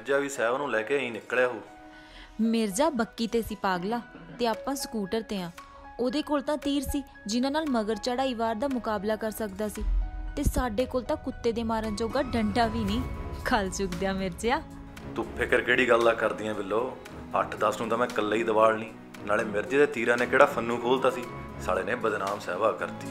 मिर्जा भी साहब नूं लैके ही निकलिया हो। मिर्जा बक्की ते सी पागला ते आपां स्कूटर ते आ। ਉਹਦੇ ਕੋਲ ਤਾਂ ਤੀਰ ਸੀ ਜਿਨ੍ਹਾਂ ਨਾਲ ਮਗਰ ਚੜਾਈ ਵਾਰ ਦਾ ਮੁਕਾਬਲਾ ਕਰ ਸਕਦਾ ਸੀ ਤੇ ਸਾਡੇ ਕੋਲ ਤਾਂ ਕੁੱਤੇ ਦੇ ਮਾਰਨ ਜੋਗਾ ਡੰਡਾ ਵੀ ਨਹੀਂ। ਖਲ ਚੁੱਕਦਿਆ ਮਿਰਜ਼ਿਆ। ਤੂੰ ਫਿਕਰ ਕਿਹੜੀ ਗੱਲ ਦਾ ਕਰਦੀਆਂ ਬਿੱਲੋ? 8-10 ਨੂੰ ਤਾਂ ਮੈਂ ਇਕੱਲਾ ਹੀ ਦਵਾਲ ਨਹੀਂ। ਨਾਲੇ ਮਿਰਜ਼ੇ ਦੇ ਤੀਰਾਂ ਨੇ ਕਿਹੜਾ ਫੰਨੂ ਖੋਲਤਾ ਸੀ, ਸਾਲੇ ਨੇ ਬਦਨਾਮ ਸਹਿਬਾ ਕਰਤੀ।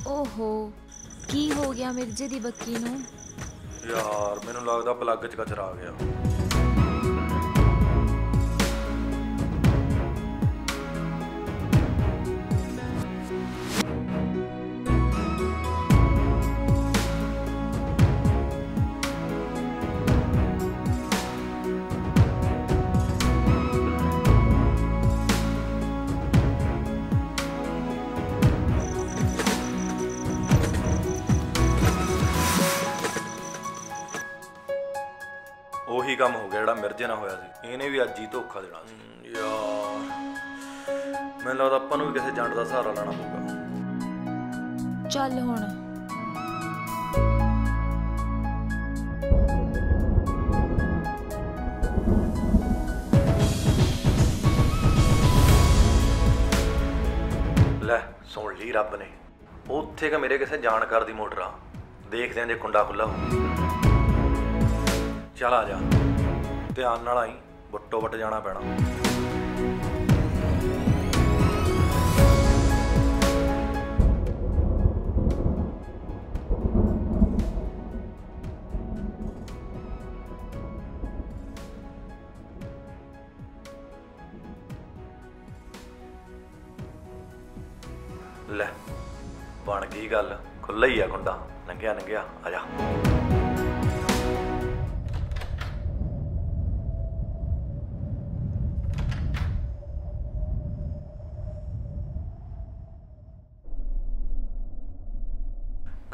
ਓਹੋ ਕੀ ਹੋ ਗਿਆ ਮਿਰਜ਼ੇ ਦੀ ਬੱਕੀ ਨੂੰ? यार मैनू लगता पलग च कचरा आ गया। ਉਹੀ ਕੰਮ ਹੋ ਗਿਆ ਜਿਹੜਾ ਮਿਰਜ਼ੇ ਨਾਲ ਹੋਇਆ ਸੀ। ਇਹਨੇ ਵੀ ਅੱਜ ਹੀ ਧੋਖਾ ਦੇਣਾ ਸੀ। ਯਾਰ ਮੈਨੂੰ ਲੱਗਦਾ ਆਪਾਂ ਨੂੰ ਵੀ ਕਿਸੇ ਜੰਡ ਦਾ ਸਹਾਰਾ ਲੈਣਾ ਪਊਗਾ। ਚੱਲ ਹੁਣ ਲੈ ਸੁਣ ਲਈ ਰੱਬ ਨੇ। ਉੱਥੇ ਕਿ ਮੇਰੇ ਕਿਸੇ ਜਾਣਕਾਰ ਦੀ ਮੋਟਰ ਆ, ਦੇਖਦੇ ਆਂ ਜੇ ਕੁੰਡਾ ਖੁੱਲਾ ਹੋ। ਚੱਲ ਆ ਜਾ, ਧਿਆਨ ਨਾਲ ਆਈ, ਵੱਟੋ ਵੱਟ ਜਾਣਾ ਪੈਣਾ। ਲੈ ਬਣ ਗਈ ਗੱਲ, ਖੁੱਲ੍ਹਾ ਹੀ ਆ ਕੁੰਡਾ। ਲੰਘਿਆ ਲੰਘਿਆ, ਆ ਜਾ।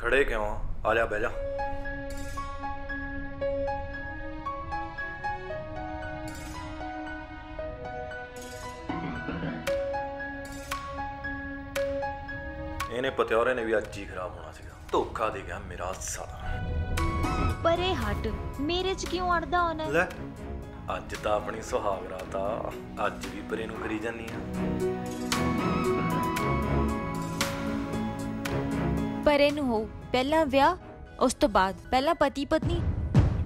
खड़े क्यों? आ जा, बह जा। ਇਹਨੇ ਪਤਿਆਰੇ ਨੇ ਵੀ ਅੱਜ ਹੀ ਖਰਾਬ ਹੋਣਾ ਸੀਗਾ। ਧੋਖਾ ਦੇ ਗਿਆ ਮੇਰਾ ਸਾਲਾ। ਪਰੇ ਹਟ, ਮੇਰੇ ਚ ਕਿਉਂ ਅੜਦਾ ਹੋਣਾ? ਲੈ ਅੱਜ ਤਾਂ ਆਪਣੀ ਸੁਹਾਗ ਰਾਤ ਆ, ਅੱਜ ਵੀ ਪਰੇ ਨੂੰ ਕਰੀ ਜਾਨੀ ਆ। ਪਰੇ ਨੂੰ ਹੋ ਪਹਿਲਾਂ ਵਿਆਹ, ਉਸ ਤੋਂ ਬਾਅਦ ਪਹਿਲਾਂ ਪਤੀ ਪਤਨੀ,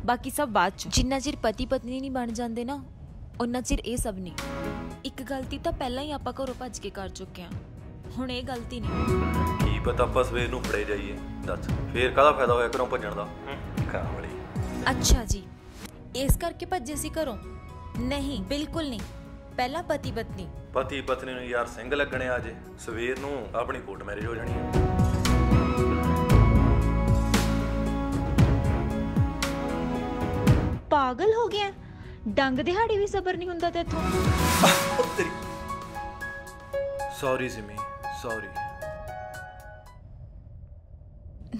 ਬਾਕੀ ਸਭ ਬਾਅਦ ਚ। ਜਿੰਨਾ ਚਿਰ ਪਤੀ ਪਤਨੀ ਨਹੀਂ ਬਣ ਜਾਂਦੇ ਨਾ, ਉਨਾ ਚਿਰ ਇਹ ਸਭ ਨਹੀਂ। ਇੱਕ ਗਲਤੀ ਤਾਂ ਪਹਿਲਾਂ ਹੀ ਆਪਾਂ ਘਰੋਂ ਭੱਜ ਕੇ ਕਰ ਚੁੱਕੇ ਹਾਂ, ਹੁਣ ਇਹ ਗਲਤੀ ਨਹੀਂ। ਕੀ ਪਤਾ ਆਪਾਂ ਸਵੇਰ ਨੂੰ ਫੜੇ ਜਾਈਏ, ਦੱਸ ਫੇਰ ਕਾਹਦਾ ਫਾਇਦਾ ਹੋਇਆ ਘਰੋਂ ਭੱਜਣ ਦਾ? ਕਾਮੜੀ। ਅੱਛਾ ਜੀ, ਇਸ ਕਰਕੇ ਭੱਜੇ ਸੀ ਘਰੋਂ? ਨਹੀਂ, ਬਿਲਕੁਲ ਨਹੀਂ। ਪਹਿਲਾਂ ਪਤੀ ਪਤਨੀ। ਪਤੀ ਪਤਨੀ ਨੂੰ ਯਾਰ ਸਿੰਘ ਲੱਗਣੇ ਆ ਜੇ, ਸਵੇਰ ਨੂੰ ਆਪਣੀ ਕੋਰਟ ਮੈਰਿਜ ਹੋ ਜਾਣੀ ਹੈ। ਪਾਗਲ ਹੋ ਗਿਆ? ਡੰਗ ਦਿਹਾੜੀ ਵੀ ਸਬਰ ਨਹੀਂ ਹੁੰਦਾ ਤੇਥੋਂ। Sorry Simi, sorry.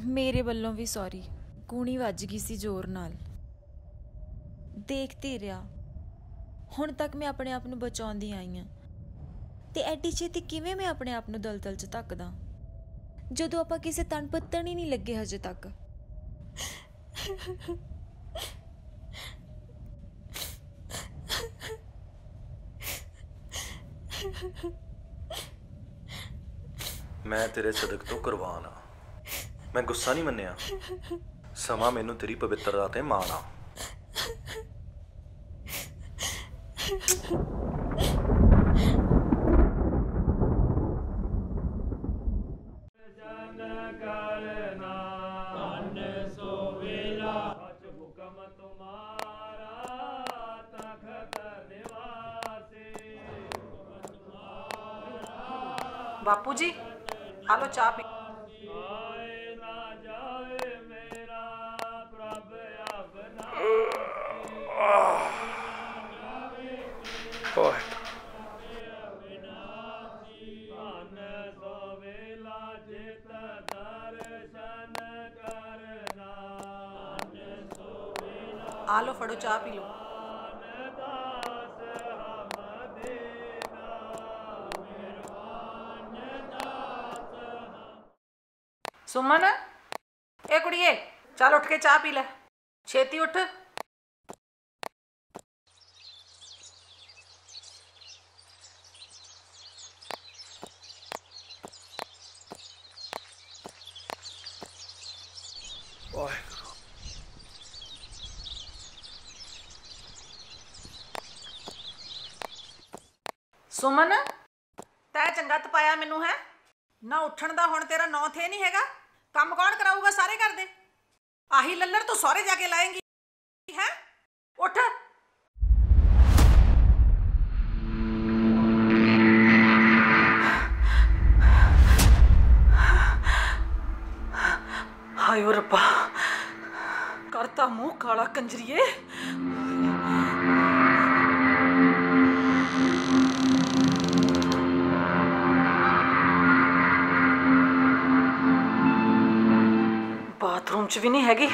ਮੇਰੇ ਵੱਲੋਂ ਵੀ ਸੌਰੀ। ਕੂਣੀ ਵੱਜ ਗਈ ਸੀ ਜ਼ੋਰ ਨਾਲ। ਦੇਖਦੇ ਰਿਹਾ, ਹੁਣ ਤੱਕ ਮੈਂ ਆਪਣੇ ਆਪ ਨੂੰ ਬਚਾਉਂਦੀ ਆਈ ਹਾਂ, ਤੇ ਐਡੀ ਛੇਤੀ ਕਿਵੇਂ ਮੈਂ ਆਪਣੇ ਆਪ ਨੂੰ ਦਲਦਲ 'ਚ ਧੱਕਦਾ ਜਦੋਂ ਆਪਾਂ ਕਿਸੇ ਤਣ ਪੱਤਣ ਹੀ ਨਹੀਂ ਲੱਗੇ ਹਜੇ ਤੱਕ। मैं तेरे सदक तो कुर्बान हाँ। मैं गुस्सा नहीं मन्निया, समा मैनू तेरी पवित्रता ते माण आ। बापू जी आलो चाह पी। आलो फड़ो चाह पी लो। सुमन ए कुड़िए चल उठ के चाह पी ले छेती उठ। सुमन तै चंगा तपाया मैनू है ना उठण दा हुण तेरा नौ थे नहीं हैगा। काम कौन कराऊगा सारे घर दे? आही लल्लड़ तू सौरे जाके लाएंगी है? उठ। हाय ओ रब्बा करता मुंह काला कंजरिए। बाथरूम च भी नहीं हैगी।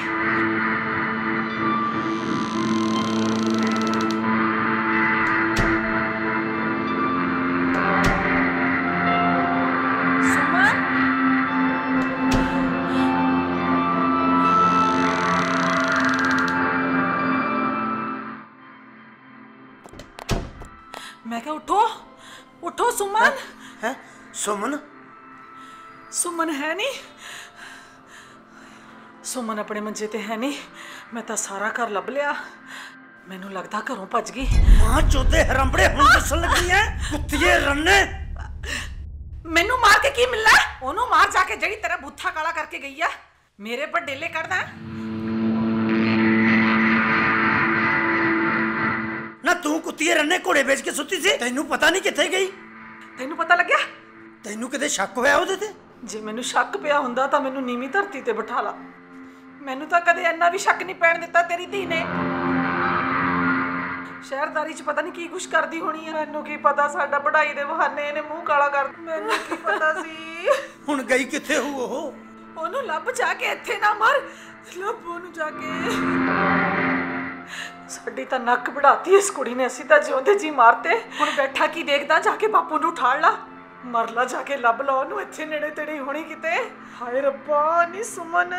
सुमन मैं क्या उठो उठो सुमन। है सुमन? सुमन है नहीं। सुमन अपने मंजे ते है नहीं। मैं तो सारा घर लभ लिया। मैनू लगता घरों भज गई। मां चोदे हरंबड़े हुण दसन लगी है कुत्तिए रन्ने। मैनू मार के की मिलना? ओनू मार जाके जड़ी तेरा बूथा काला करके गई है। मेरे पर डेले करदा ना तू कुत्तिए रन्ने घोड़े बेच के सुत्ती सी। तैनू पता नहीं किथे गई? तेनू पता लग्या? तैनू किते शक होया ओदे ते? जे मैनू शक पिया हुंदा तां मैनू नीवी धरती ते बिठा ला। मैनू तां कदे इन्ना भी शक नहीं पैण दिता तेरी धी ने। शहरदारी च पता नहीं की कुछ करदी होनी है। मैनू की पता साडा पढ़ाई दे बहाने इहने मूंह काला कर। मैनू की पता सी। हुण गई किथे हो ओह? ओनू लभ जाके इत्थे ना मर। लभ ओनू जाके। साडी तां नक बढ़ाती इस कुड़ी ने। असीं तां जिउंदे जी मारते। हुण बैठा की देखदा जाके बापू नू उठाड़ ला। मर ला जाके लभ ला ओनू। इत्थे नेड़े तेड़े होनी किते। हाय रब्बा नी सुमन।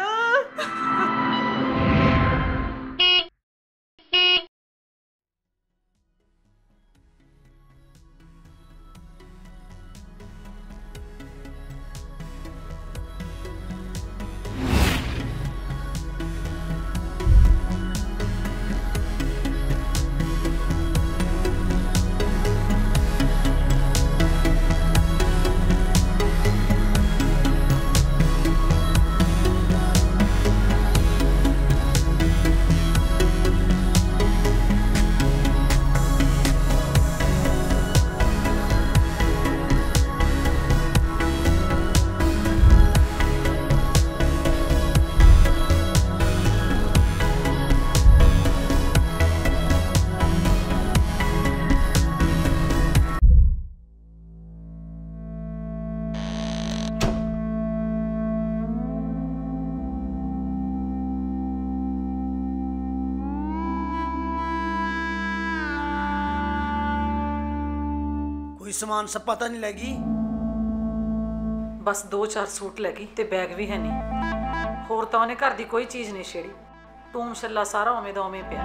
कोई सामान सप्पा तां नहीं लगी? बस 2-4 सूट लगी ते बैग भी है नहीं। होर तां ओहने घर दी कोई चीज़ नहीं छेड़ी। टूम छल्ला सारा उवें दा उवें पिया।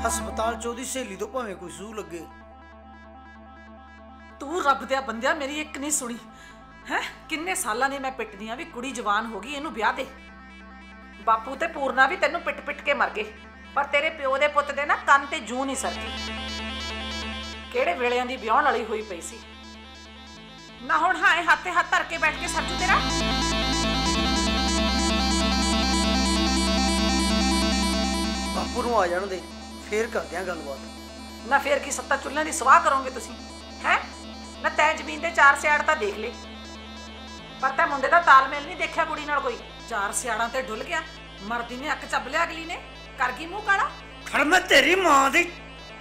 हस्पताल च ओहदी सहेली तो भावें कोई सूह लगे। तू रब दिया बंदिया मेरी एक नहीं सुनी है। किन्ने सालां दी मैं पिटदी आं भी कुड़ी जवान हो गई इहनू ब्याह दे। बापू ते पूरना भी तैनू पिट पिट के मर गए पर तेरे प्यो दे पुत्त दे ना कंन ते जूं नहीं सरकी। किहड़े वेलियां दी ब्याहण वाली हुई पई सी ना। हुण हाए हाथे हाथ धर के बैठ के सरजू तेरा। बापू नू आ जाण दे फिर करदे आं गलबात। ना फिर की सत्ता चुल्हां दी सवाह करोगे तुसीं हैं? ना तैं जमीन दे 4 सियाड़ तां देख ले पर तैं मुंडे दा तालमेल नहीं देखिया कुड़ी नाल कोई। 4 सियाड़ां ते डुल गया। मरदी ने अक चब लिया अगली ने कर गई मूंह काला। खड़ मैं तेरी मां दी।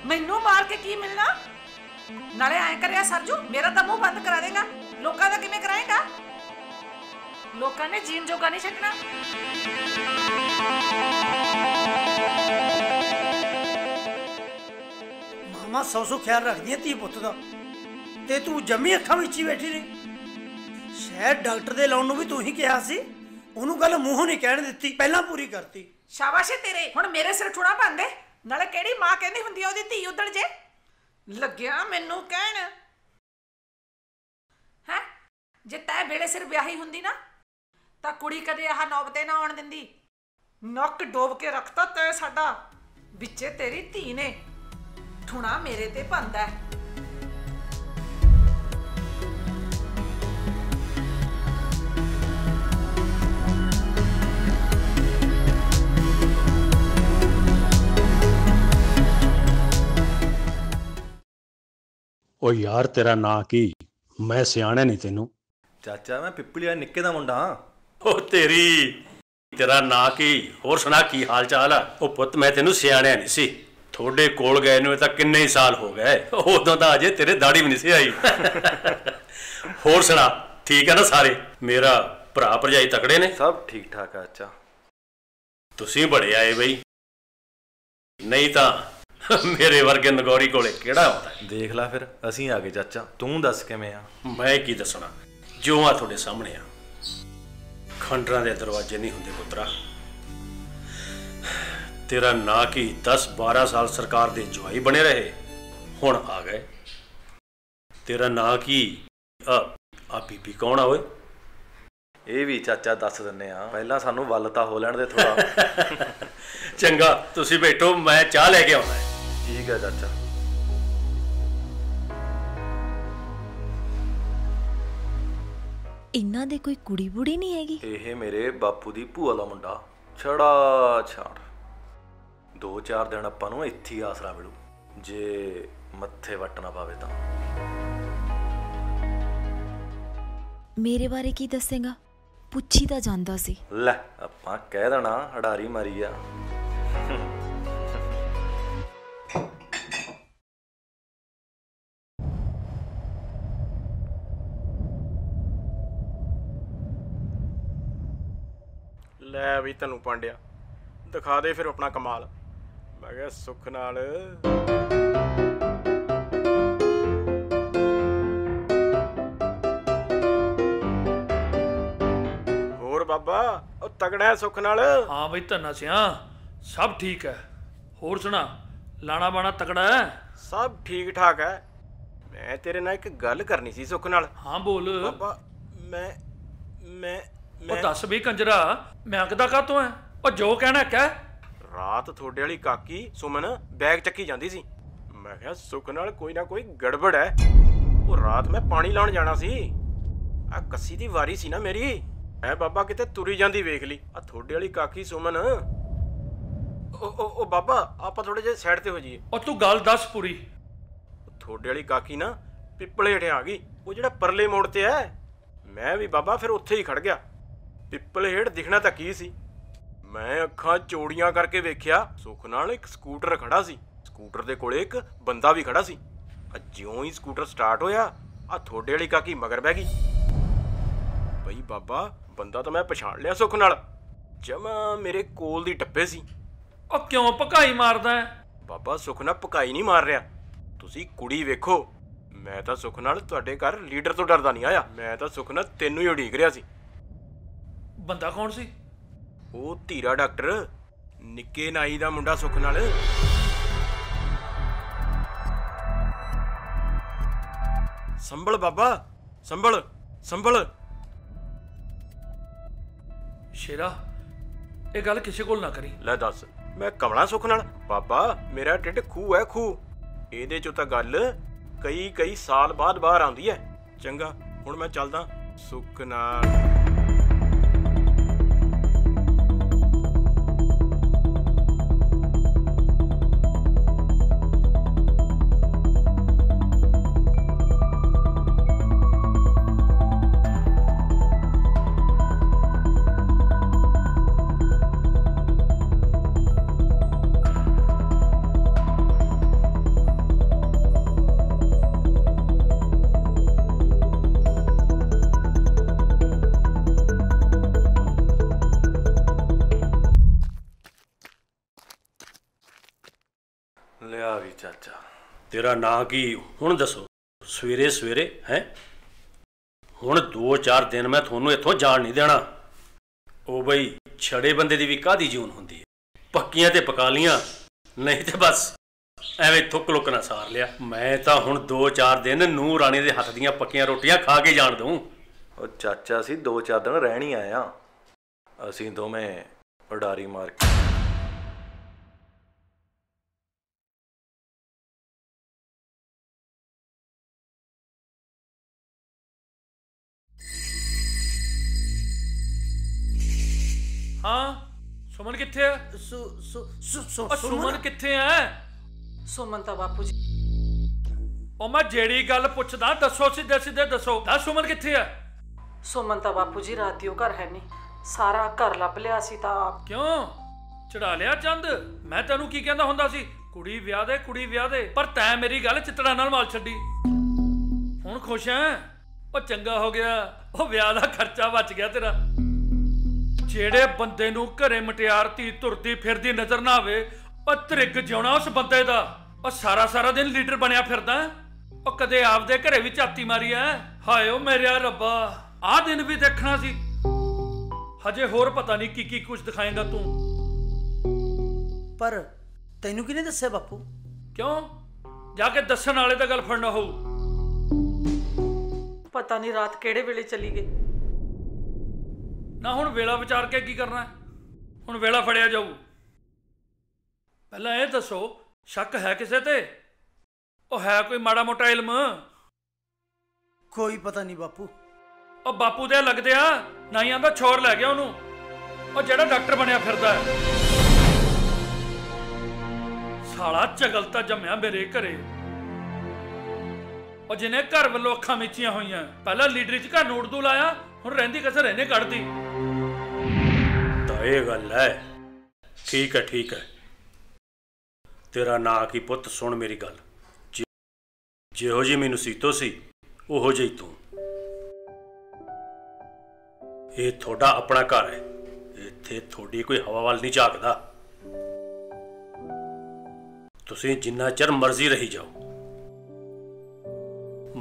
मैनू मार के की मिलना? नाले ऐ करिया सरजू मेरा तां मुंह बंद करा देगा। लोकां दा किवें कराएगा? लोकां ने जीन जोगा नहीं छड्डना। मामा 100 ख्याल रखदी है धी पुत्त दा। ਤੇ ਤੂੰ ਜੰਮੀ ਅੱਖਾਂ ਵਿੱਚ ਹੀ ਬੈਠੀ ਰਹੀ। ਸ਼ਾਇਦ ਡਾਕਟਰ ਦੇ ਲਾਉਣ ਨੂੰ ਵੀ ਤੂੰ ਹੀ ਕਿਹਾ ਸੀ, ਉਹਨੂੰ ਗੱਲ ਮੂੰਹੋਂ ਨਹੀਂ ਕਹਿਣ ਦਿੱਤੀ, ਪਹਿਲਾਂ ਪੂਰੀ ਕਰਤੀ। ਸ਼ਾਬਾਸ਼ ਏ ਤੇਰੇ। ਹੁਣ ਮੇਰੇ ਸਿਰ ਠੂਣਾ ਪਾਉਂਦੇ। ਨਾਲੇ ਕਿਹੜੀ ਮਾਂ ਕਹਿੰਦੀ ਹੁੰਦੀ ਆ ਉਹਦੀ ਧੀ ਉਦੜ ਜੇ। ਲੱਗਿਆ ਮੈਨੂੰ ਕਹਿਣ ਹੈ, ਜੇ ਤੈ ਵੇਲੇ ਸਿਰ ਵਿਆਹੀ ਹੁੰਦੀ ਨਾ ਤਾਂ ਕੁੜੀ ਕਦੇ ਆਹ ਨੌਬਤੇ ਨਾ ਆਉਣ ਦਿੰਦੀ। ਨੱਕ ਡੋਬ ਕੇ ਰੱਖਤਾ ਤੈ ਸਾਡਾ, ਵਿੱਚੇ ਤੇਰੀ ਧੀ ਨੇ। ਠੂਣਾ ਮੇਰੇ ਤੇ ਭੰਦਾ ਹੈ। ਉਹ ਯਾਰ ਤੇਰਾ ਨਾਂ ਕੀ? ਮੈਂ ਸਿਆਣਿਆ ਨਹੀਂ ਤੈਨੂੰ। ਚਾਚਾ ਮੈਂ ਪਿੱਪਲੀ ਵਾਲੇ ਨਿੱਕੇ ਦਾ ਮੁੰਡਾ ਹਾਂ। ਉਹ ਤੇਰਾ ਨਾਂ ਕੀ? ਹੋਰ ਸੁਣਾ ਕੀ ਹਾਲ ਚਾਲ ਆ? ਉਹ ਪੁੱਤ ਮੈਂ ਤੈਨੂੰ ਸਿਆਣਿਆ ਨਹੀਂ ਸੀ। ਤੁਹਾਡੇ ਕੋਲ ਗਏ ਨੂੰ ਤਾਂ ਕਿੰਨੇ ਹੀ ਸਾਲ ਹੋ ਗਏ, ਉਦੋਂ ਤਾਂ ਅਜੇ ਤੇਰੇ ਦਾੜੀ ਵੀ ਨਹੀਂ ਸੀ ਆਈ। ਹੋਰ ਸੁਣਾ ਠੀਕ ਹੈ ਨਾ ਸਾਰੇ? ਮੇਰਾ ਭਰਾ ਭਰਜਾਈ ਤਕੜੇ ਨੇ? ਸਭ ਠੀਕ ਠਾਕ ਆ ਚਾਚਾ। ਤੁਸੀਂ ਬੜੇ ਆਏ ਬਈ, ਨਹੀਂ ਤਾਂ ਮੇਰੇ ਵਰਗੇ ਨਗੌਰੀ ਕੋਲੇ ਕਿਹੜਾ ਆਉਂਦਾ। ਦੇਖ ਲੈ ਫਿਰ ਅਸੀਂ ਆ ਗਏ ਚਾਚਾ, ਤੂੰ ਦੱਸ ਕਿਵੇਂ ਆ? ਮੈਂ ਕੀ ਦੱਸਣਾ, ਜੋ ਆ ਤੁਹਾਡੇ ਸਾਹਮਣੇ ਆ। ਖੰਡਰਾਂ ਦੇ ਦਰਵਾਜ਼ੇ ਨਹੀਂ ਹੁੰਦੇ ਪੁੱਤਰਾ। ਤੇਰਾ ਨਾਂ ਕੀ? 10-12 ਸਾਲ ਸਰਕਾਰ ਦੇ ਜਵਾਈ ਬਣੇ ਰਹੇ, ਹੁਣ ਆ ਗਏ। ਤੇਰਾ ਨਾਂ ਕੀ? ਆ ਬੀਬੀ ਕੌਣ ਆ ਓਏ? ਇਹ ਵੀ ਚਾਚਾ ਦੱਸ ਦਿੰਨੇ ਆ, ਪਹਿਲਾਂ ਸਾਨੂੰ ਵੱਲ ਤਾਂ ਹੋ ਲੈਣ ਦੇ ਥੋੜਾ। ਚੰਗਾ ਤੁਸੀਂ ਬੈਠੋ, ਮੈਂ ਚਾਹ ਲੈ ਕੇ ਆਉਣਾ ਹੈ। ਠੀਕ ਹੈ ਚਾਚਾ। ਇਹਨਾਂ ਦੇ ਕੋਈ ਕੁੜੀ ਬੁੜੀ ਨਹੀਂ ਹੈਗੀ? ਇਹ ਮੇਰੇ ਬਾਪੂ ਦੀ ਭੂਆ ਦਾ ਮੁੰਡਾ, ਛੜਾ ਛਾੜ। 2-4 ਦਿਨ ਆਪਾਂ ਨੂੰ ਇੱਥੇ ਹੀ ਆਸਰਾ ਮਿਲੂ, ਜੇ ਮੱਥੇ ਵੱਟ ਨਾ ਪਾਵੇ ਤਾਂ। ਮੇਰੇ ਬਾਰੇ ਕੀ ਦੱਸੇਗਾ? ਪੁੱਛੀ ਤਾਂ ਜਾਂਦਾ ਸੀ। ਲੈ ਆਪਾਂ ਕਹਿ ਦੇਣਾ ਹਡਾਰੀ ਮਾਰੀ ਆ। ਲੈ ਵੀ ਤੈਨੂੰ ਪਾਂਡਿਆ, ਦਿਖਾ ਦੇ ਫਿਰ ਆਪਣਾ ਕਮਾਲ। ਮੈਂ ਕਿਹਾ ਸੁੱਖ ਨਾਲ। ਹੋਰ ਬਾਬਾ ਉਹ ਤਗੜਾ ਸੁੱਖ ਨਾਲ? ਹਾਂ ਬਈ ਧੰਨਾ ਸਿਆ, ਸਭ ਠੀਕ ਹੈ। ਹੋਰ ਸੁਣਾ, ਲਾਣਾ ਬਾਣਾ ਤਕੜਾ ਹੈ? ਸਭ ਠੀਕ ਠਾਕ ਹੈ। ਮੈਂ ਤੇਰੇ ਨਾਲ ਇੱਕ ਗੱਲ ਕਰਨੀ ਸੀ ਸੁੱਖ ਨਾਲ। ਹਾਂ ਬੋਲ ਬਾਬਾ। ਮੈਂ ਮੈਂ ਉਹ ਦੱਸ ਬਈ ਕੰਜਰਾ, ਮੈਂ ਕਿਦਾ ਕਾਤੋਂ ਹੈ? ਉਹ ਜੋ ਕਹਿਣਾ ਕਹਿ। ਰਾਤ ਤੁਹਾਡੇ ਵਾਲੀ ਕਾਕੀ ਸੁਮਨ ਬੈਗ ਚੱਕੀ ਜਾਂਦੀ ਸੀ। ਮੈਂ ਕਿਹਾ ਸੁੱਖ ਨਾਲ ਕੋਈ ਨਾ ਕੋਈ ਗੜਬੜ ਹੈ। ਉਹ ਰਾਤ ਮੈਂ ਪਾਣੀ ਲਾਉਣ ਜਾਣਾ ਸੀ, ਆ ਕੱਸੀ ਦੀ ਵਾਰੀ ਸੀ ਨਾ ਮੇਰੀ। ਐ ਬਾਬਾ ਕਿਤੇ ਤੁਰੀ ਜਾਂਦੀ ਵੇਖ ਲਈ ਆ ਤੁਹਾਡੇ ਵਾਲੀ ਕਾਕੀ ਸੁਮਨ। ਉਹ ਬਾਬਾ ਆਪਾਂ ਥੋੜੇ ਜਿਹੇ ਸਾਈਡ ਤੇ ਹੋ ਜਾਈਏ। ਉਹ ਤੂੰ ਗੱਲ ਦੱਸ ਪੂਰੀ। ਤੁਹਾਡੇ ਵਾਲੀ ਕਾਕੀ ਨਾ ਪਿੱਪਲੇ ਹੇਠ ਆ ਗਈ, ਉਹ ਜਿਹੜਾ ਪਰਲੇ ਮੋੜ ਤੇ ਹੈ। ਮੈਂ ਵੀ ਬਾਬਾ ਫਿਰ ਉੱਥੇ ਹੀ ਖੜ ਗਿਆ। ਪਿੱਪਲ ਹੇਠ ਦਿਖਣਾ ਤਾਂ ਕੀ ਸੀ, ਮੈਂ ਅੱਖਾਂ ਚੌੜੀਆਂ ਕਰਕੇ ਵੇਖਿਆ, ਸੁੱਖ ਨਾਲ ਇੱਕ ਸਕੂਟਰ ਖੜਾ ਸੀ। ਸਕੂਟਰ ਦੇ ਕੋਲੇ ਇੱਕ ਬੰਦਾ ਵੀ ਖੜਾ ਸੀ। ਜਿਉਂ ਹੀ ਸਕੂਟਰ ਸਟਾਰਟ ਹੋਇਆ, ਆ ਤੁਹਾਡੇ ਵਾਲੀ ਕਾਕੀ ਮਗਰ ਬਹਿ ਗਈ। ਬਈ ਬਾਬਾ ਬੰਦਾ ਤਾਂ ਮੈਂ ਪਛਾਣ ਲਿਆ ਸੁੱਖ ਨਾਲ, ਜਮਾ ਮੇਰੇ ਕੋਲ ਦੀ ਟੱਪੇ ਸੀ। ਉਹ ਕਿਉਂ ਭਕਾਈ ਮਾਰਦਾ ਹੈ? ਬਾਬਾ ਸੁੱਖ ਨਾਲ ਭਕਾਈ ਨਹੀਂ ਮਾਰ ਰਿਹਾ, ਤੁਸੀਂ ਕੁੜੀ ਵੇਖੋ। ਮੈਂ ਤਾਂ ਸੁੱਖ ਨਾਲ ਤੁਹਾਡੇ ਘਰ ਲੀਡਰ ਤੋਂ ਡਰਦਾ ਨਹੀਂ ਆਇਆ, ਮੈਂ ਤਾਂ ਸੁੱਖ ਨਾਲ ਤੈਨੂੰ ਹੀ ਉਡੀਕ ਰਿਹਾ ਸੀ। ਬੰਦਾ ਕੌਣ ਸੀ? ਉਹ ਧੀਰਾ ਡਾਕਟਰ, ਨਿੱਕੇ ਨਾਈ ਦਾ ਮੁੰਡਾ ਸੁੱਖ ਨਾਲ। ਸੰਭਲ ਬਾਬਾ, ਸੰਭਲ ਸੰਭਲ। ਸ਼ੇਰਾ, ਇਹ ਗੱਲ ਕਿਸੇ ਕੋਲ ਨਾ ਕਰੀ। ਲੈ ਦੱਸ, ਮੈਂ ਕਮਲਾ ਸੁੱਖ ਨਾਲ? ਬਾਬਾ ਮੇਰਾ ਢਿੱਡ ਖੂਹ ਹੈ ਖੂਹ, ਇਹਦੇ ਚੋਂ ਤਾਂ ਗੱਲ ਕਈ ਸਾਲ ਬਾਅਦ ਬਾਹਰ ਆਉਂਦੀ ਹੈ। ਚੰਗਾ ਹੁਣ ਮੈਂ ਚੱਲਦਾ ਸੁੱਖ ਨਾਲ। ਲਿਆ ਵੀ ਚਾਚਾ। ਤੇਰਾ ਨਾਂ ਕੀ ਹੁਣ ਦੱਸੋ? ਸਵੇਰੇ ਸਵੇਰੇ ਹੈ ਹੁਣ 2-4 ਦਿਨ ਮੈਂ ਤੁਹਾਨੂੰ ਇੱਥੋਂ ਜਾਣ ਨਹੀਂ ਦੇਣਾ। ਉਹ ਬਈ ਛੜੇ ਬੰਦੇ ਦੀ ਵੀ ਕਾਹਦੀ ਜੂਨ ਹੁੰਦੀ ਹੈ, ਪੱਕੀਆਂ ਤੇ ਪਕਾ ਲੀਆਂ, ਨਹੀਂ ਤੇ ਬਸ ਐਵੇਂ ਥੁੱਕ ਲੁੱਕ ਨਾ ਸਾਰ ਲਿਆ। ਮੈਂ ਤਾਂ ਹੁਣ 2-4 ਦਿਨ ਨੂੰਹ ਰਾਣੀ ਦੇ ਹੱਥ ਦੀਆਂ ਪੱਕੀਆਂ ਰੋਟੀਆਂ ਖਾ ਕੇ ਜਾਣ ਦਊਂ। ਉਹ ਚਾਚਾ, ਅਸੀਂ 2-4 ਦਿਨ ਰਹਿਣ ਹੀ ਆਏ ਆ। ਅਸੀਂ ਦੋਵੇਂ ਉਡਾਰੀ ਮਾਰ ਕੇ ਹਾਂ ਸੁਮਨ ਕਿੱਥੇ ਹੈ? ਸੁਮਨ ਕਿੱਥੇ ਹੈ? ਸੁਮਨ ਤਾਂ ਬਾਪੂ ਜੀ, ਉਹ ਮੈਂ ਜਿਹੜੀ ਗੱਲ ਪੁੱਛਦਾ ਦੱਸੋ, ਸਿੱਧੇ ਸਿੱਧੇ ਦੱਸੋ। ਦੱਸ ਸੁਮਨ ਕਿੱਥੇ ਹੈ? ਸੁਮਨ ਤਾਂ ਬਾਪੂ ਜੀ ਰਾਤ ਦੀ ਉਹ ਘਰ ਹੈ ਨਹੀਂ, ਸਾਰਾ ਘਰ ਲੱਭ ਲਿਆ ਸੀ ਤਾਂ ਕਿਉਂ ਚੜਾ ਲਿਆ ਚੰਦ? ਮੈਂ ਤੈਨੂੰ ਕੀ ਕਹਿੰਦਾ ਹੁੰਦਾ ਸੀ, ਕੁੜੀ ਵਿਆਹ ਦੇ, ਕੁੜੀ ਵਿਆਹ ਦੇ, ਪਰ ਤੈਂ ਮੇਰੀ ਗੱਲ ਚਿੱਤੜਾਂ ਨਾਲ ਮਾਲ ਛੱਡੀ। ਹੁਣ ਖੁਸ਼ ਹੈ? ਉਹ ਚੰਗਾ ਹੋ ਗਿਆ, ਉਹ ਵਿਆਹ ਦਾ ਖਰਚਾ ਬਚ ਗਿਆ ਤੇਰਾ। ਜਿਹੜੇ ਬੰਦੇ ਨੂੰ ਘਰੇ ਮਟਿਆਰ ਧੀ ਤੁਰਦੀ ਫਿਰਦੀ ਨਜ਼ਰ ਨਾ ਆਵੇ, ਉਹ ਤ੍ਰਿਕ ਜਿਉਣਾ ਉਸ ਬੰਦੇ ਦਾ। ਉਹ ਸਾਰਾ ਦਿਨ ਲੀਡਰ ਬਣਿਆ ਫਿਰਦਾ। ਉਹ ਕਦੇ ਆਪਦੇ ਘਰੇ ਵੀ ਝਾਤੀ ਮਾਰੀ ਐ? ਹਾਏ ਓ ਮੇਰਿਆ ਰੱਬਾ, ਆਹ ਦਿਨ ਵੀ ਦੇਖਣਾ ਸੀ। ਹਜੇ ਹੋਰ ਪਤਾ ਨਹੀਂ ਕੀ ਕੁਝ ਦਿਖਾਏਗਾ ਤੂੰ। ਪਰ ਤੈਨੂੰ ਕਿਹਨੇ ਦੱਸਿਆ ਬਾਪੂ? ਕਿਉਂ ਜਾ ਕੇ ਦੱਸਣ ਵਾਲੇ ਤਾਂ ਗੱਲ ਫੜਨਾ ਹੋਊ। ਪਤਾ ਨਹੀਂ ਰਾਤ ਕਿਹੜੇ ਵੇਲੇ ਚਲੀ ਗਈ। ਨਾ ਹੁਣ ਵੇਲਾ ਵਿਚਾਰ ਕੇ ਕੀ ਕਰਨਾ? ਹੁਣ ਵੇਲਾ ਫੜਿਆ ਜਾਊ। ਪਹਿਲਾਂ ਇਹ ਦੱਸੋ, ਸ਼ੱਕ ਹੈ ਕਿਸੇ ਤੇ? ਉਹ ਹੈ ਕੋਈ ਮਾੜਾ ਮੋਟਾ ਇਲਮ? ਕੋਈ ਪਤਾ ਨਹੀਂ ਬਾਪੂ। ਉਹ ਬਾਪੂ ਦੇ ਲੱਗਦੇ ਆ, ਨਾਈਆਂ ਦਾ ਛੋਰ ਲੈ ਗਿਆ ਉਹਨੂੰ, ਉਹ ਜਿਹੜਾ ਡਾਕਟਰ ਬਣਿਆ ਫਿਰਦਾ ਹੈ। ਸਾਲਾ ਚਗਲਤਾ ਜੰਮਿਆ ਮੇਰੇ ਘਰੇ। ਉਹ ਜਿਹਨੇ ਘਰ ਵੱਲੋਂ ਅੱਖਾਂ ਮੀਚੀਆਂ ਹੋਈਆਂ, ਪਹਿਲਾਂ ਲੀਡਰੀ 'ਚ ਘਰ ਨੂੰ ਉੜਦੂ ਲਾਇਆ, ਹੁਣ ਰਹਿੰਦੀ ਕਸਰ ਇਹਨੇ ਕੱਢਦੀ। ਤਾਂ ਇਹ ਗੱਲ ਹੈ। ਠੀਕ ਹੈ ਤੇਰਾ ਨਾਂ ਕੀ ਪੁੱਤ? ਸੁਣ ਮੇਰੀ ਗੱਲ, ਜਿਹੋ ਜਿਹੀ ਮੈਨੂੰ ਸੀਤੋ ਸੀ ਉਹੋ ਜਿਹੀ ਤੂੰ। ਇਹ ਤੁਹਾਡਾ ਆਪਣਾ ਘਰ ਹੈ, ਇੱਥੇ ਤੁਹਾਡੀ ਕੋਈ ਹਵਾ ਵੱਲ ਨਹੀਂ ਝਾਕਦਾ। ਤੁਸੀਂ ਜਿੰਨਾ ਚਿਰ ਮਰਜ਼ੀ ਰਹੀ ਜਾਓ।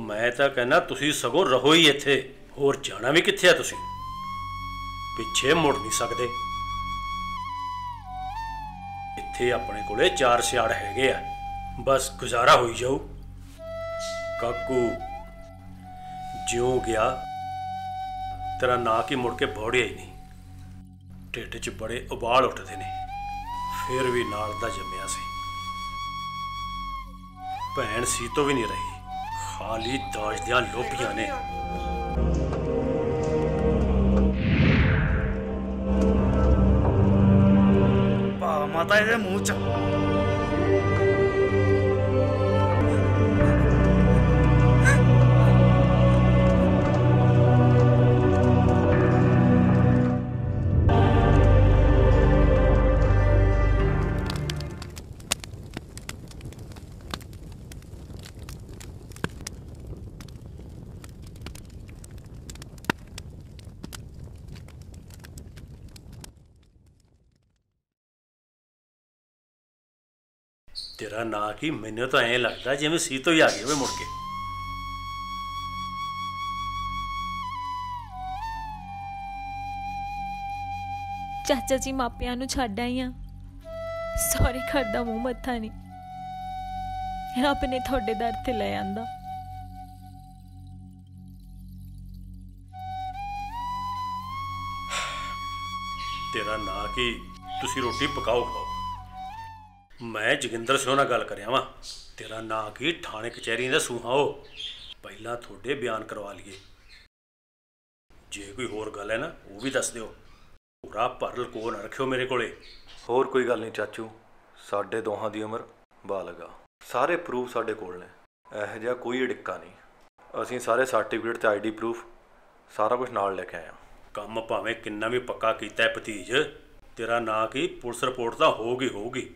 ਮੈਂ ਤਾਂ ਕਹਿੰਦਾ ਤੁਸੀਂ ਸਗੋਂ ਰਹੋ ਹੀ ਇੱਥੇ, ਹੋਰ ਜਾਣਾ ਵੀ ਕਿੱਥੇ ਆ? ਤੁਸੀਂ ਪਿੱਛੇ ਮੁੜ ਨਹੀਂ ਸਕਦੇ। ਇੱਥੇ ਆਪਣੇ ਕੋਲੇ 4 ਸਿਆੜ ਹੈਗੇ ਆ, ਬਸ ਗੁਜ਼ਾਰਾ ਹੋਈ ਜਾਊ। ਕਾਕੂ ਜਿਉਂ ਗਿਆ, ਤੇਰਾ ਨਾਂ ਕੀ ਮੁੜ ਕੇ ਬੋੜਿਆ ਹੀ ਨਹੀਂ। ਢਿੱਡ 'ਚ ਬੜੇ ਉਬਾਲ ਉੱਠਦੇ ਨੇ, ਫਿਰ ਵੀ ਨਾਲ ਦਾ ਜੰਮਿਆ ਸੀ। ਭੈਣ ਸੀ ਤੋਂ ਵੀ ਨਹੀਂ ਰਹੀ, ਖਾਲੀ ਦਾਜ ਦੀਆਂ ਲੋਭੀਆਂ ਨੇ। ਭਾ ਮਾਤਾ ਇਹਦੇ ਮੂੰਹ 'ਚ। ਤੇਰਾ ਨਾਂ ਕੀ? ਮੈਨੂੰ ਤਾਂ ਐਂ ਲੱਗਦਾ ਜਿਵੇਂ ਸੀਤੋ ਹੀ ਆ ਗਈ ਹੋਵੇ ਮੁੜ ਕੇ। ਚਾਚਾ ਜੀ ਮਾਪਿਆਂ ਨੂੰ ਛੱਡ ਆਈ ਆ, ਸਹੁਰੇ ਘਰ ਦਾ ਮੂੰਹ ਮੱਥਾ ਨਹੀਂ, ਰੱਬ ਨੇ ਤੁਹਾਡੇ ਦਰ ਤੇ ਲੈ ਆਂਦਾ। ਤੇਰਾ ਨਾਂ ਕੀ? ਤੁਸੀਂ ਰੋਟੀ ਪਕਾਓ ਖਾਓ। ਮੈਂ ਜੋਗਿੰਦਰ ਸਿੰਘ ਨਾਲ ਗੱਲ ਕਰਿਆ ਵਾਂ। ਤੇਰਾ ਨਾਂ ਕੀ? ਥਾਣੇ ਕਚਹਿਰੀ ਦਾ ਸੂਹਾਓ। ਪਹਿਲਾਂ ਤੁਹਾਡੇ ਬਿਆਨ ਕਰਵਾ ਲਈਏ। ਜੇ ਕੋਈ ਹੋਰ ਗੱਲ ਹੈ ਨਾ, ਉਹ ਵੀ ਦੱਸ ਦਿਓ। ਪੂਰਾ ਭਰ ਲਕੋ ਨਾ ਰੱਖਿਓ ਮੇਰੇ ਕੋਲੇ। ਹੋਰ ਕੋਈ ਗੱਲ ਨਹੀਂ ਚਾਚੂ, ਸਾਡੇ ਦੋਹਾਂ ਦੀ ਉਮਰ ਬਾਲਗ ਆ, ਸਾਰੇ ਪ੍ਰੂਫ ਸਾਡੇ ਕੋਲ ਨੇ, ਇਹੋ ਜਿਹਾ ਕੋਈ ਅੜਿੱਕਾ ਨਹੀਂ। ਅਸੀਂ ਸਾਰੇ ਸਰਟੀਫਿਕੇਟ ਤੇ ਆਈਡੀ ਪ੍ਰੂਫ ਸਾਰਾ ਕੁਝ ਨਾਲ ਲੈ ਕੇ ਆਏ ਹਾਂ। ਕੰਮ ਭਾਵੇਂ ਕਿੰਨਾ ਵੀ ਪੱਕਾ ਕੀਤਾ ਹੈ ਭਤੀਜ, ਤੇਰਾ ਨਾਂ ਕੀ? ਪੁਲਿਸ ਰਿਪੋਰਟ ਤਾਂ ਹੋਊਗੀ।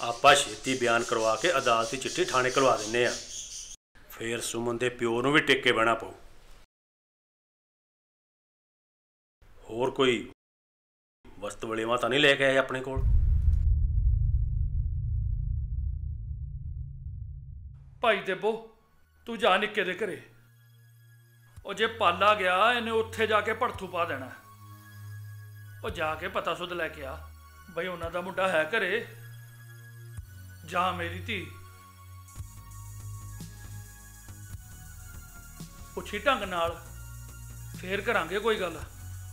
ਆਪਾਂ ਛੇਤੀ ਬਿਆਨ ਕਰਵਾ ਕੇ ਅਦਾਲਤੀ ਚਿੱਠੀ ਥਾਣੇ ਕਰਵਾ ਦਿੰਨੇ ਆ, ਫੇਰ ਸੁਮਨ ਦੇ ਪਿਓ ਨੂੰ ਵੀ ਟਿੱਕੇ ਬਹਿਣਾ ਪਊ। ਹੋਰ ਕੋਈ ਵਸਤ ਵਲੇਵਾ ਤਾਂ ਨਹੀਂ ਲੈ ਕੇ ਆਏ ਆਪਣੇ ਕੋਲ? ਭਾਈ ਦੇਬੋ ਤੂੰ ਜਾ ਨਿੱਕੇ ਦੇ ਘਰੇ। ਉਹ ਜੇ ਪਾਲਾ ਗਿਆ ਇਹਨੇ ਉੱਥੇ ਜਾ ਕੇ ਭੜਥੂ ਪਾ ਦੇਣਾ। ਉਹ ਜਾ ਕੇ ਪਤਾ ਸੁਧ ਲੈ ਕੇ ਆ ਬਈ ਉਹਨਾਂ ਦਾ ਮੁੰਡਾ ਹੈ ਘਰੇ। ਜਾ ਮੇਰੀ ਧੀ, ਪੁੱਛੀ ਢੰਗ ਨਾਲ, ਫੇਰ ਕਰਾਂਗੇ ਕੋਈ ਗੱਲ।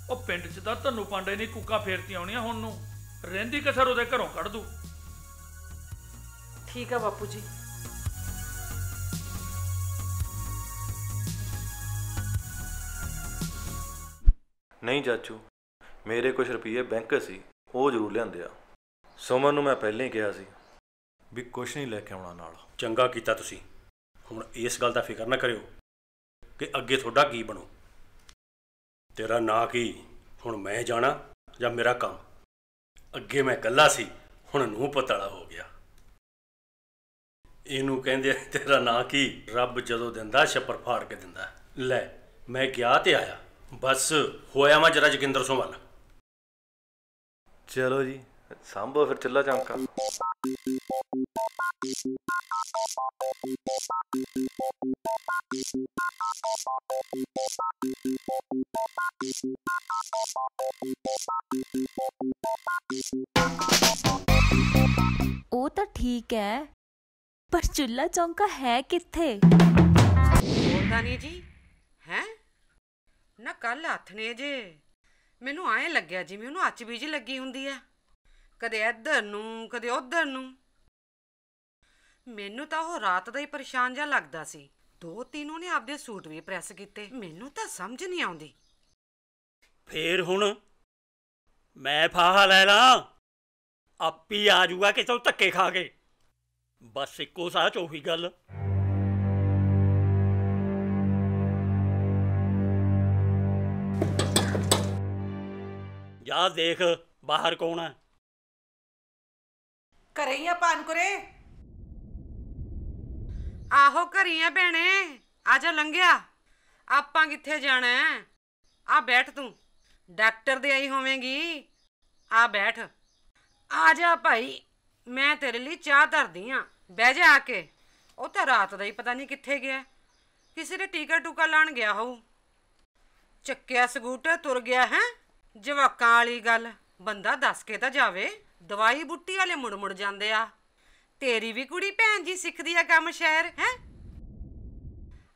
ਉਹ ਪਿੰਡ 'ਚ ਤਾਂ ਧੰਨੂ ਪਾਂਡੇ ਨੇ ਕੂਕਾਂ ਫੇਰਤੀਆਂ ਆਉਣੀਆਂ, ਹੁਣ ਨੂੰ ਰਹਿੰਦੀ ਕਸਰ ਉਹਦੇ ਘਰੋਂ ਕੱਢ ਦੂ। ਠੀਕ ਆ ਬਾਪੂ ਜੀ। ਨਹੀਂ ਚਾਚੂ, ਮੇਰੇ ਕੁਝ ਰੁਪਈਏ ਬੈਂਕ ਸੀ, ਉਹ ਜ਼ਰੂਰ ਲਿਆਂਦੇ ਆ। ਸੁਮਨ ਨੂੰ ਮੈਂ ਪਹਿਲਾਂ ਹੀ ਕਿਹਾ ਸੀ ਵੀ ਕੁਛ ਨਹੀਂ ਲੈ ਕੇ ਆਉਣਾ ਨਾਲ। ਚੰਗਾ ਕੀਤਾ ਤੁਸੀਂ। ਹੁਣ ਇਸ ਗੱਲ ਦਾ ਫਿਕਰ ਨਾ ਕਰਿਓ ਕਿ ਅੱਗੇ ਤੁਹਾਡਾ ਕੀ ਬਣੂ। ਤੇਰਾ ਨਾਂ ਕੀ ਹੁਣ ਮੈਂ ਜਾਣਾ ਜਾਂ ਮੇਰਾ ਕੰਮ? ਅੱਗੇ ਮੈਂ ਇਕੱਲਾ ਸੀ, ਹੁਣ ਨੂੰਹ ਪਤਾਲਾ ਹੋ ਗਿਆ। ਇਹਨੂੰ ਕਹਿੰਦੇ ਤੇਰਾ ਨਾਂ ਕੀ? ਰੱਬ ਜਦੋਂ ਦਿੰਦਾ ਛੱਪਰ ਫਾੜ ਕੇ ਦਿੰਦਾ। ਲੈ ਮੈਂ ਗਿਆ ਤੇ ਆਇਆ, ਬਸ ਹੋਇਆ ਮੈਂ ਜਰਾ ਜੋਗਿੰਦਰ ਸਿੰਘ ਵੱਲ। ਚਲੋ ਜੀ, ਸਾਂਭੋ ਫਿਰ ਚੁੱਲ੍ਹਾ ਚੌਂਕਾ। ਉਹ ਤਾਂ ਠੀਕ ਹੈ, ਪਰ ਚੁੱਲ੍ਹਾ ਚੌਂਕਾ ਹੈ ਕਿੱਥੇ? ਬੋਲਦਾ ਨਹੀਂ ਜੀ ਹੈ ਨਾ। ਕੱਲ ਹੱਥ ਨੇ ਜੇ ਮੈਨੂੰ ਐਂ ਲੱਗਿਆ ਜਿਵੇਂ ਉਹਨੂੰ ਅੱਚ ਬੀਜ ਲੱਗੀ ਹੁੰਦੀ ਆ, ਕਦੇ ਇੱਧਰ ਨੂੰ ਕਦੇ ਉੱਧਰ ਨੂੰ। ਮੈਨੂੰ ਤਾਂ ਉਹ ਰਾਤ ਦਾ ਹੀ ਪਰੇਸ਼ਾਨ ਜਿਹਾ ਲੱਗਦਾ ਸੀ। 2-3 ਉਹਨੇ ਆਪਦੇ ਸੂਟ ਵੀ ਪ੍ਰੈਸ ਕੀਤੇ। ਮੈਨੂੰ ਤਾਂ ਸਮਝ ਨਹੀਂ ਆਉਂਦੀ। ਫੇਰ ਹੁਣ ਮੈਂ ਫਾਹਾ ਲੈ ਲਾਂ, ਆਪੀ ਆ ਜੂਗਾ ਕਿਤੋਂ ਧੱਕੇ ਖਾ ਕੇ। ਬਸ ਇੱਕੋ ਸਾਹ ਚ ਉਹੀ ਗੱਲ। ਜਾ ਦੇਖ ਬਾਹਰ ਕੌਣ ਹੈ। ਘਰੇ ਹੀ ਆ ਪਾਨਕੁਰੇ। ਆਹੋ ਘਰੀ ਆ ਭੈਣੇ, ਆ ਜਾ ਲੰਘਿਆ। ਆਪਾਂ ਕਿੱਥੇ ਜਾਣਾ? ਆ ਬੈਠ, ਤੂੰ ਡਾਕਟਰ ਦੇ ਆਈ ਹੋਵੇਂਗੀ। ਆ ਬੈਠ। ਆ ਜਾ ਭਾਈ, ਮੈਂ ਤੇਰੇ ਲਈ ਚਾਹ ਧਰਦੀ ਆ, ਬਹਿ ਜਾ ਆ ਕੇ। ਉਹ ਤਾਂ ਰਾਤ ਦਾ ਹੀ ਪਤਾ ਨਹੀਂ ਕਿੱਥੇ ਗਿਆ, ਕਿਸੇ ਨੇ ਟੀਕਾ ਟੂਕਾ ਲਾਣ ਗਿਆ ਹੋਊ। ਚੱਕਿਆ ਸਕੂਟਰ ਤੁਰ ਗਿਆ ਹੈ। ਜਵਾਕਾਂ ਵਾਲੀ ਗੱਲ, ਬੰਦਾ ਦੱਸ ਕੇ ਤਾਂ ਜਾਵੇ। ਦਵਾਈ ਬੁੱਟੀ ਵਾਲੇ ਮੁੜ ਮੁੜ ਜਾਂਦੇ ਆ। ਤੇਰੀ ਵੀ ਕੁੜੀ ਭੈਣ ਜੀ ਸਿੱਖਦੀ ਆ ਕੰਮ ਸ਼ਹਿਰ ਹੈ,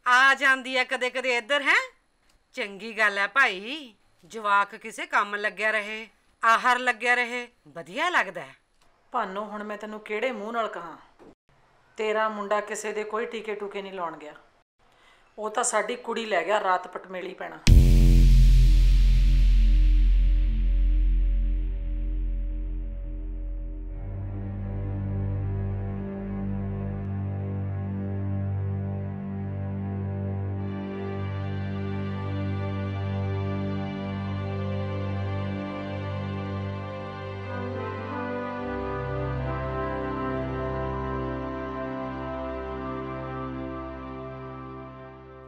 ਆ ਜਾਂਦੀ ਆ ਕਦੇ ਕਦੇ ਇੱਧਰ ਹੈ। ਚੰਗੀ ਗੱਲ ਹੈ ਭਾਈ, ਜਵਾਕ ਕਿਸੇ ਕੰਮ ਲੱਗਿਆ ਰਹੇ, ਆਹਰ ਲੱਗਿਆ ਰਹੇ, ਵਧੀਆ ਲੱਗਦਾ। ਭਾਨੋ ਹੁਣ ਮੈਂ ਤੈਨੂੰ ਕਿਹੜੇ ਮੂੰਹ ਨਾਲ ਕਹਾਂ? ਤੇਰਾ ਮੁੰਡਾ ਕਿਸੇ ਦੇ ਕੋਈ ਟੀਕੇ ਟੂਕੇ ਨਹੀਂ ਲਾਉਣ ਗਿਆ। ਉਹ ਤਾਂ ਸਾਡੀ ਕੁੜੀ ਲੈ ਗਿਆ ਰਾਤ ਪਟਮੇਲੀ ਪੈਣਾ।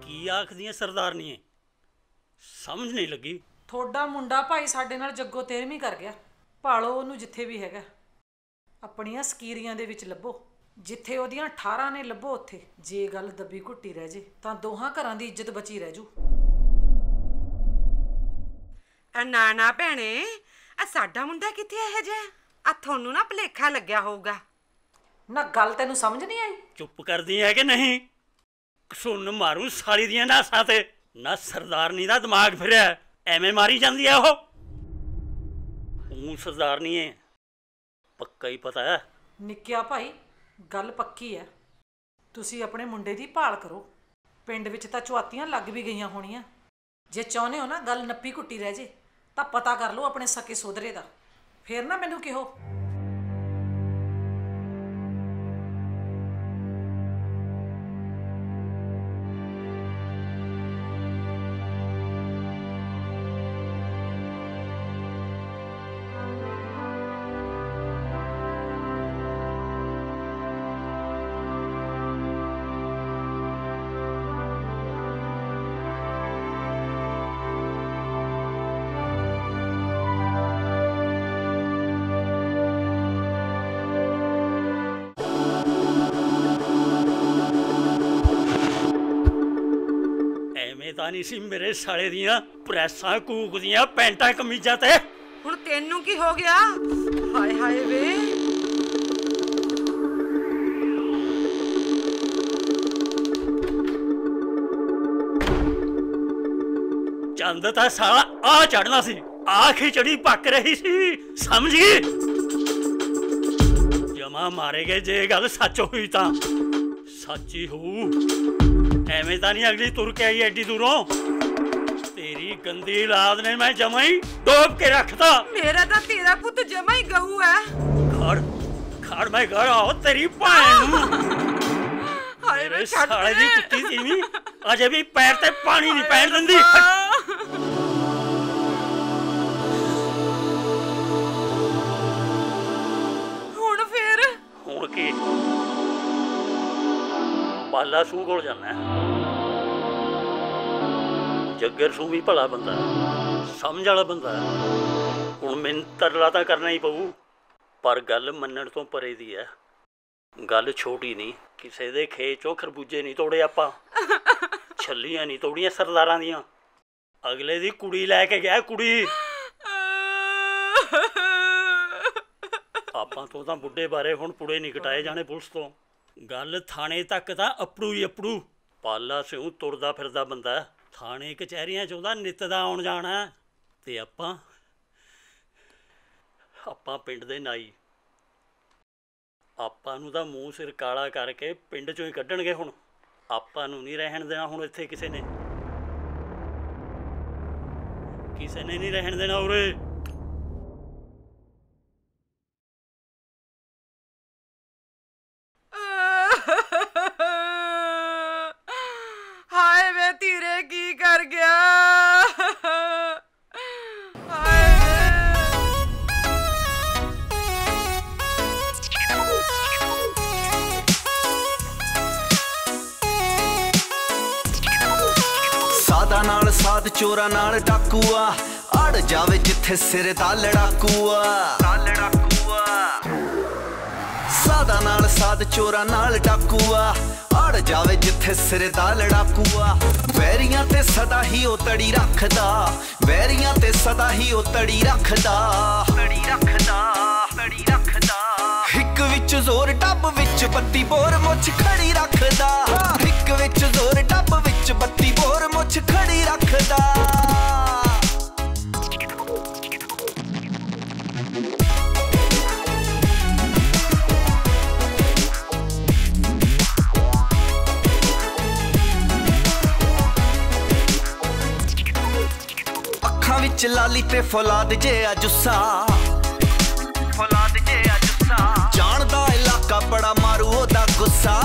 ਕੀ ਆਖਦੀਆਂ ਸਰਦਾਰਨੀਏ? ਸਮਝ ਨਹੀਂ ਲੱਗੀ। ਤੁਹਾਡਾ ਮੁੰਡਾ ਭਾਈ ਸਾਡੇ ਨਾਲ ਜੱਗੋ ਤੇਰਵੀਂ ਕਰ ਗਿਆ। ਭਾਲੋ ਉਹਨੂੰ ਜਿੱਥੇ ਵੀ ਹੈਗਾ, ਆਪਣੀਆਂ ਸਕੀਰੀਆਂ ਦੇ ਵਿੱਚ ਲੱਭੋ। ਜਿੱਥੇ ਉਹਦੀਆਂ 18 ਨੇ ਲੱਭੋ ਉੱਥੇ। ਜੇ ਗੱਲ ਦੱਬੀ ਘੁੱਟੀ ਰਹਿ ਜੇ ਤਾਂ ਦੋਹਾਂ ਘਰਾਂ ਦੀ ਇੱਜ਼ਤ ਬਚੀ ਰਹਿ ਜੂ। ਨਾ ਨਾ ਭੈਣੇ, ਆ ਸਾਡਾ ਮੁੰਡਾ ਕਿੱਥੇ ਇਹ ਜਿਹਾ? ਆ ਤੁਹਾਨੂੰ ਨਾ ਭੁਲੇਖਾ ਲੱਗਿਆ ਹੋਊਗਾ। ਨਾ ਗੱਲ ਤੈਨੂੰ ਸਮਝ ਨਹੀਂ ਆਈ? ਚੁੱਪ ਕਰਦੀ ਹੈ ਕਿ ਨਹੀਂ? ਸੁਣ ਮਾਰੂ ਸਾਲੀ ਦੀਆਂ ਨਾਸਾਂ ਤੇ। ਨਾ ਸਰਦਾਰਨੀ ਦਾ ਦਿਮਾਗ ਫਿਰਿਆ, ਐਵੇਂ ਮਾਰੀ ਜਾਂਦੀ ਆ ਉਹ। ਸਰਦਾਰਨੀ ਹੈ, ਪੱਕਾ ਹੀ ਪਤਾ ਹੈ। ਨਿੱਕਿਆ ਭਾਈ, ਗੱਲ ਪੱਕੀ ਹੈ। ਤੁਸੀਂ ਆਪਣੇ ਮੁੰਡੇ ਦੀ ਭਾਲ ਕਰੋ। ਪਿੰਡ ਵਿੱਚ ਤਾਂ ਚੁਆਤੀਆਂ ਲੱਗ ਵੀ ਗਈਆਂ ਹੋਣੀਆਂ। ਜੇ ਚਾਹੁੰਦੇ ਹੋ ਨਾ ਗੱਲ ਨੱਪੀ ਘੁੱਟੀ ਰਹਿ ਜੇ ਤਾਂ ਪਤਾ ਕਰ ਲਓ ਆਪਣੇ ਸਕੇ ਸੋਦਰੇ ਦਾ, ਫੇਰ ਨਾ ਮੈਨੂੰ ਕਿਹੋ। ਪਤਾ ਨਹੀਂ ਸੀ ਮੇਰੇ ਸਾਲੇ ਦੀਆਂ ਪ੍ਰੈਸਾਂ ਕੂਕਦੀਆਂ ਪੈਂਟਾਂ ਕਮੀਜ਼ਾਂ ਤੇ। ਹੁਣ ਤੈਨੂੰ ਕੀ ਹੋ ਗਿਆ? ਹਾਏ ਹਾਏ ਵੇ। ਚੰਦ ਤਾਂ ਸਾਲਾ ਆ ਚੜਨਾ ਸੀ, ਆ ਖਿਚੜੀ ਪੱਕ ਰਹੀ ਸੀ, ਸਮਝ ਗਈ? ਜਮਾ ਮਾਰੇ ਗਏ ਜੇ ਗੱਲ ਸੱਚ ਹੋਈ ਤਾਂ। ਸੱਚੀ ਹੋਊ, ਐਵੇਂ ਤਾਂ ਨਹੀਂ ਅਗਲੀ ਤੁਰ ਕੇ ਆਈ ਐਡੀ ਦੂਰੋਂ। ਤੇਰੀ ਗੰਦੀ ਔਲਾਦ ਨੇ ਮੈਂ ਜਮਾ ਹੀ ਡੋਬ ਕੇ ਰੱਖਤਾ। ਮੇਰਾ ਤਾਂ ਤੇਰਾ ਪੁੱਤ ਜਮਾ ਹੀ ਗਊ ਹੈ। ਖੜ ਖੜ, ਮੈਂ ਘਰ ਆਓ ਤੇਰੀ ਭੈਣ ਨੂੰ। ਹਾਏ ਵੇ ਛੱਡ ਸਾਲੇ ਦੀ ਕੁੱਤੀ ਤੀਵੀਂ ਅਜੇ ਵੀ ਪੈਰ ਤੇ ਪਾਣੀ ਨਹੀਂ ਪੈਣ ਦਿੰਦੀ। ਹੁਣ ਫੇਰ ਹੁਣ ਕੀ? ਪਾਲਾ ਸੂ ਕੋਲ ਜਾਣਾ। ਜੱਗਰ ਸੂ ਵੀ ਭਲਾ ਬੰਦਾ, ਸਮਝ ਵਾਲਾ ਬੰਦਾ। ਹੁਣ ਮੈਨੂੰ ਤਰਲਾ ਤਾਂ ਕਰਨਾ ਹੀ ਪਊ, ਪਰ ਗੱਲ ਮੰਨਣ ਤੋਂ ਪਰੇ ਦੀ ਹੈ। ਗੱਲ ਛੋਟੀ ਨਹੀਂ, ਕਿਸੇ ਦੇ ਖੇਤ ਚੋਂ ਖਰਬੂਜੇ ਨਹੀਂ ਤੋੜੇ ਆਪਾਂ, ਛੱਲੀਆਂ ਨਹੀਂ ਤੋੜੀਆਂ ਸਰਦਾਰਾਂ ਦੀਆਂ। ਅਗਲੇ ਦੀ ਕੁੜੀ ਲੈ ਕੇ ਗਿਆ, ਕੁੜੀ। ਆਪਾਂ ਤੋਂ ਤਾਂ ਬੁੱਢੇ ਬਾਰੇ ਹੁਣ ਪੁੜੇ ਨਹੀਂ ਕਟਾਏ ਜਾਣੇ ਪੁਲਿਸ ਤੋਂ। ਗੱਲ ਥਾਣੇ ਤੱਕ ਤਾਂ ਅਪੜੂ ਹੀ ਅਪੜੂ। ਪਾਲਾ ਸਿਉ ਤੁਰਦਾ ਫਿਰਦਾ ਬੰਦਾ, ਥਾਣੇ ਕਚਹਿਰੀਆਂ 'ਚ ਉਹਦਾ ਨਿੱਤ ਦਾ ਆਉਣ ਜਾਣਾ। ਤੇ ਆਪਾਂ ਪਿੰਡ ਦੇ ਨਾਈ, ਆਪਾਂ ਨੂੰ ਤਾਂ ਮੂੰਹ ਸਿਰ ਕਾਲਾ ਕਰਕੇ ਪਿੰਡ 'ਚੋਂ ਹੀ ਕੱਢਣਗੇ। ਹੁਣ ਆਪਾਂ ਨੂੰ ਨਹੀਂ ਰਹਿਣ ਦੇਣਾ। ਹੁਣ ਇੱਥੇ ਕਿਸੇ ਨੇ ਨਹੀਂ ਰਹਿਣ ਦੇਣਾ ਉਰੇ। ਹਾਏ ਵੇ ਧੀਰੇ ਕੀ ਕਰ ਗਿਆ? ਸਾਦਾ ਨਾਲ ਸਾਧ ਚੋਰਾਂ ਨਾਲ ਡਾਕੂਆ, ਅੜ ਜਾਵੇ ਜਿੱਥੇ ਸਿਰ ਦਾ ਲੜਾਕੂਆ। ਸਾਦਾ ਨਾਲ ਸਾਧ ਚੋਰਾਂ ਨਾਲ ਡਾਕੂਆ, ਅੜ ਜਾਵੇ ਜਿੱਥੇ ਸਿਰ ਦਾ ਲੜਾਕੂਆ। ਵੈਰੀਆਂ ਤੇ ਸਦਾ ਹੀ ਉਹ ਤੜੀ ਰੱਖਦਾ, ਵੈਰੀਆਂ ਤੇ ਸਦਾ ਹੀ ਉਹ ਤੜੀ ਰੱਖਦਾ। ਹਿੱਕ ਵਿੱਚ ਜ਼ੋਰ ਡੱਬ ਵਿੱਚ ਬੱਤੀ ਬੋਰ ਮੁੱਛ ਖੜੀ ਰੱਖਦਾ। ਹਿੱਕ ਵਿੱਚ ਜ਼ੋਰ ਡੱਬ ਵਿੱਚ ਬੱਤੀ ਬੋਰ ਮੁੱਛ ਖੜੀ ਰੱਖਦਾ। ਅੱਖਾਂ ਵਿੱਚ ਲਾਲੀ ਤੇ ਫੌਲਾਦ ਜਿਹਾ ਜੁੱਸਾ, ਜਾਣਦਾ ਇਲਾਕਾ ਬੜਾ ਮਾਰੂ ਉਹਦਾ ਗੁੱਸਾ।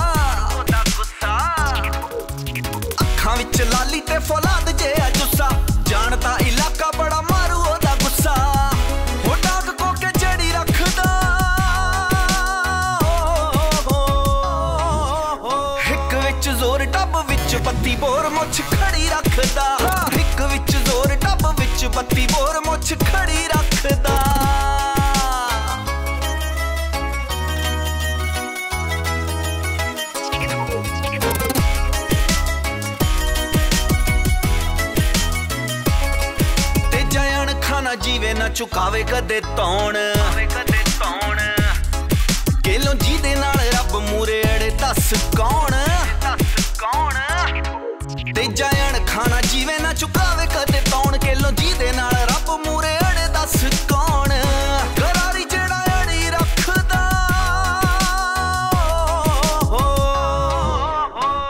ਅੱਖਾਂ ਵਿੱਚ ਲਾਲੀ ਤੇ ਫੌਲਾਦ ਜਿਹਾ ਜੁੱਸਾ, ਜਾਣਦਾ ਇਲਾਕਾ ਬੜਾ ਮਾਰੂ ਉਹਦਾ ਗੁੱਸਾ। ਉਹ ਡਾਂਗ ਕੋ ਕੇ ਜੜੀ ਰੱਖਦਾ, ਹਿੱਕ ਵਿੱਚ ਜ਼ੋਰ ਡੱਬ ਵਿੱਚ ਬੱਤੀ ਬੋਰ ਮੁੱਛ ਖੜੀ ਰੱਖਦਾ। ਹਿੱਕ ਵਿੱਚ ਜ਼ੋਰ ਡੱਬ ਵਿੱਚ ਬੱਤੀ ਬੋਰ ਮੁੱਛ ਖੜੀ ਰੱਖਦਾ। ਜੀਵੇ ਨਾ ਚੁਕਾਵੇ ਕਦੇ ਤੌਣ, ਗੇਲੋਂ ਜਿਹਦੇ ਨਾਲ ਰੱਬ ਮੂਰੇ ਅੜੇ ਦੱਸ ਕੌਣ। ਤੇ ਜਾਇਣ ਖਾਣਾ ਜੀਵੇ ਨਾ ਚੁਕਾਵੇ ਕਦੇ ਤੌਣ, ਗੇਲੋਂ ਜਿਹਦੇ ਨਾਲ ਰੱਬ ਮੂਰੇ ਅੜੇ ਦੱਸ ਕੌਣ। ਗਰਾਰੀ ਜਿਹੜਾ ਅੜੀ ਰੱਖਦਾ,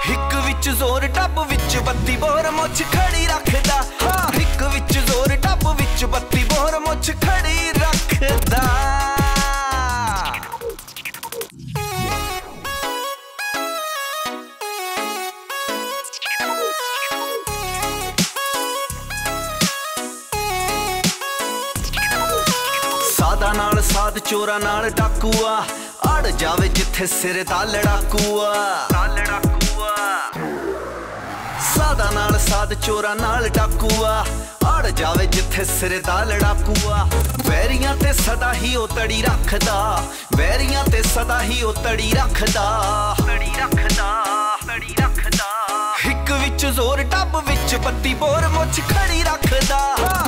ਹਿੱਕ ਵਿੱਚ ਜ਼ੋਰ ਡੱਬ ਵਿੱਚ ਬੱਤੀ ਬੋਰ ਮੁੱਛ ਖੜੀ ਰੱਖਦਾ। ਹਿੱਕ ਵਿੱਚ ਜ਼ੋਰ ਡੱਬ ਵਿੱਚ ਬੱਤੀ ਬੋਰ ਮੁੱਛ ਖੜੀ ਰੱਖਦਾ। ਸਾਦਾ ਨਾਲ ਸਾਧ ਚੋਰਾਂ ਨਾਲ ਡਾਕੂਆ, ਅੜ ਜਾਵੇ ਜਿੱਥੇ ਸਿਰ ਦਾ ਲੜਾਕੂਆ। ਸਾਦਾ ਨਾਲ ਸਾਧ ਚੋਰਾਂ ਨਾਲ ਡਾਕੂਆ, ਅੜ ਜਾਵੇ ਜਿੱਥੇ ਸਿਰ ਦਾ ਲੜਾਕੂਆ। ਵੈਰੀਆਂ ਤੇ ਸਦਾ ਹੀ ਉਹ ਤੜੀ ਰੱਖਦਾ, ਵੈਰੀਆਂ ਤੇ ਸਦਾ ਹੀ ਉਹ ਤੜੀ ਰੱਖਦਾ। ਹਿੱਕ ਵਿੱਚ ਜ਼ੋਰ ਡੱਬ ਵਿੱਚ ਚ ਬੱਤੀ ਬੋਰ ਮੁੱਛ ਖੜੀ ਰੱਖਦਾ